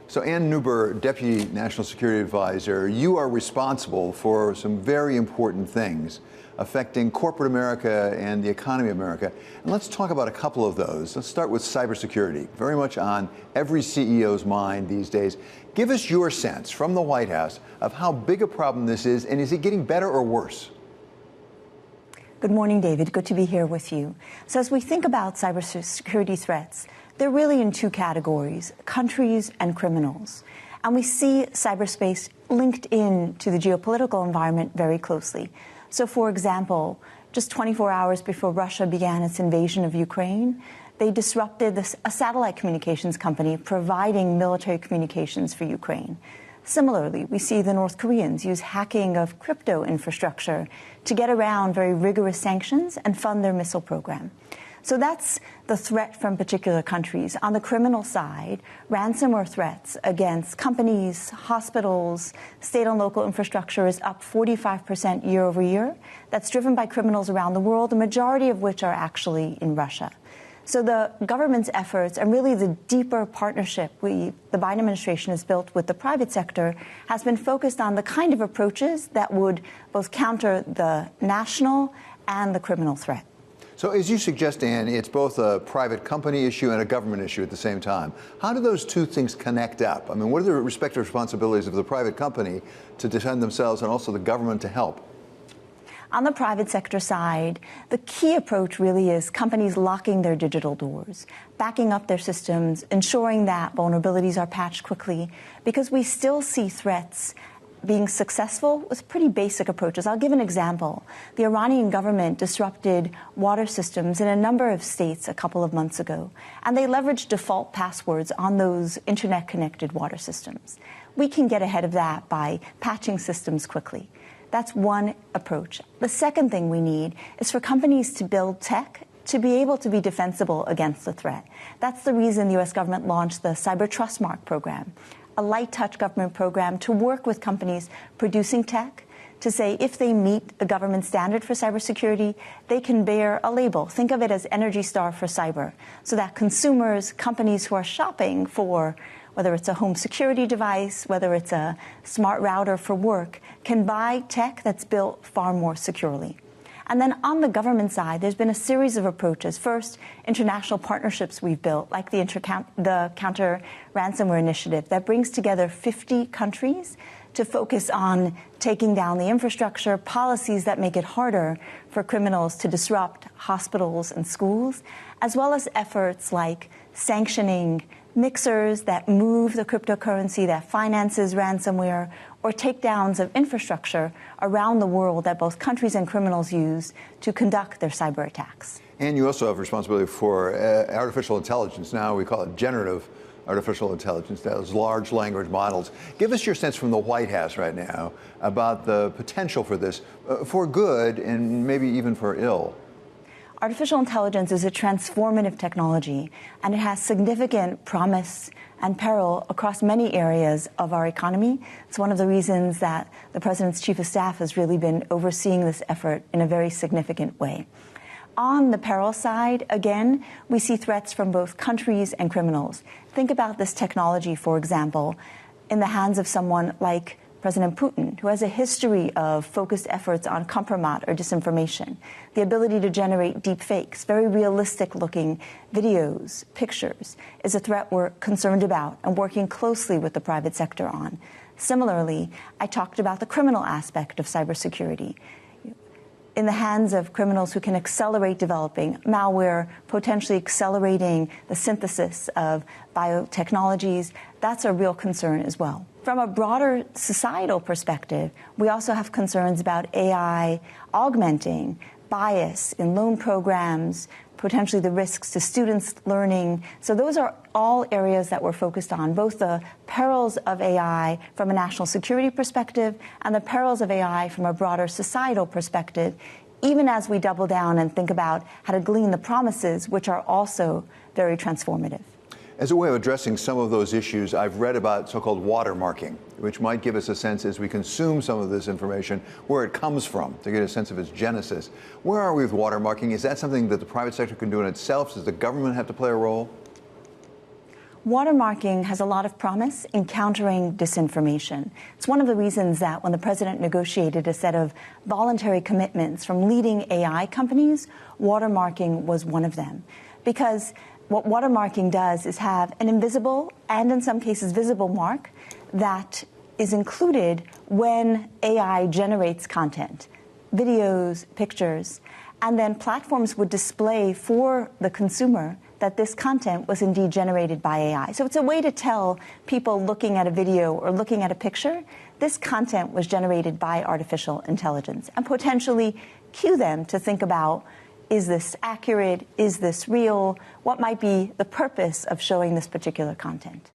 So Ann Neuberger, Deputy National Security Advisor, you are responsible for some very important things affecting corporate America and the economy of America. And let's talk about a couple of those. Let's start with cybersecurity, very much on every CEO's mind these days. Give us your sense from the White House of how big a problem this is, and is it getting better or worse? Good morning, David. Good to be here with you. So as we think about cybersecurity threats, they're really in two categories, countries and criminals. And we see cyberspace linked in to the geopolitical environment very closely. So for example, just 24 hours before Russia began its invasion of Ukraine, they disrupted a satellite communications company providing military communications for Ukraine. Similarly, we see the North Koreans use hacking of crypto infrastructure to get around very rigorous sanctions and fund their missile program. So that's the threat from particular countries. On the criminal side, ransomware threats against companies, hospitals, state and local infrastructure is up 45% year over year. That's driven by criminals around the world, the majority of which are actually in Russia. So the government's efforts and really the deeper partnership the Biden administration has built with the private sector has been focused on the kind of approaches that would both counter the national and the criminal threat. So as you suggest, Ann, it's both a private company issue and a government issue at the same time. How do those two things connect up? I mean, what are the respective responsibilities of the private company to defend themselves and also the government to help? On the private sector side, the key approach really is companies locking their digital doors, backing up their systems, ensuring that vulnerabilities are patched quickly, because we still see threats being successful with pretty basic approaches. I'll give an example. The Iranian government disrupted water systems in a number of states a couple of months ago, and they leveraged default passwords on those internet-connected water systems. We can get ahead of that by patching systems quickly. That's one approach. The second thing we need is for companies to build tech to be able to be defensible against the threat. That's the reason the U.S. government launched the Cyber Trust Mark program, a light-touch government program to work with companies producing tech to say if they meet the government standard for cybersecurity, they can bear a label. Think of it as Energy Star for cyber, so that consumers, companies who are shopping for whether it's a home security device, whether it's a smart router for work, can buy tech that's built far more securely. And then on the government side, there's been a series of approaches. First, international partnerships we've built, like the Counter Ransomware Initiative, that brings together 50 countries to focus on taking down the infrastructure, policies that make it harder for criminals to disrupt hospitals and schools, as well as efforts like sanctioning mixers that move the cryptocurrency that finances ransomware, or takedowns of infrastructure around the world that both countries and criminals use to conduct their cyber attacks. And you also have responsibility for artificial intelligence. Now we call it generative artificial intelligence, those large language models. Give us your sense from the White House right now about the potential for this, for good and maybe even for ill. Artificial intelligence is a transformative technology, and it has significant promise and peril across many areas of our economy. It's one of the reasons that the President's Chief of Staff has really been overseeing this effort in a very significant way. On the peril side, again, we see threats from both countries and criminals. Think about this technology, for example, in the hands of someone like President Putin, who has a history of focused efforts on compromise or disinformation, the ability to generate deep fakes, very realistic-looking videos, pictures, is a threat we're concerned about and working closely with the private sector on. Similarly, I talked about the criminal aspect of cybersecurity. In the hands of criminals who can accelerate developing malware, potentially accelerating the synthesis of biotechnologies, that's a real concern as well. From a broader societal perspective, we also have concerns about AI augmenting bias in loan programs, potentially the risks to students learning. So those are all areas that we're focused on, both the perils of AI from a national security perspective and the perils of AI from a broader societal perspective, even as we double down and think about how to glean the promises, which are also very transformative. As a way of addressing some of those issues, I've read about so-called watermarking, which might give us a sense as we consume some of this information where it comes from, to get a sense of its genesis. Where are we with watermarking? Is that something that the private sector can do in itself? Does the government have to play a role? Watermarking has a lot of promise in countering disinformation. It's one of the reasons that when the president negotiated a set of voluntary commitments from leading AI companies, watermarking was one of them. Because what watermarking does is have an invisible and in some cases visible mark that is included when AI generates content, videos, pictures, and then platforms would display for the consumer that this content was indeed generated by AI. So it's a way to tell people looking at a video or looking at a picture, this content was generated by artificial intelligence, and potentially cue them to think about, is this accurate? Is this real? What might be the purpose of showing this particular content?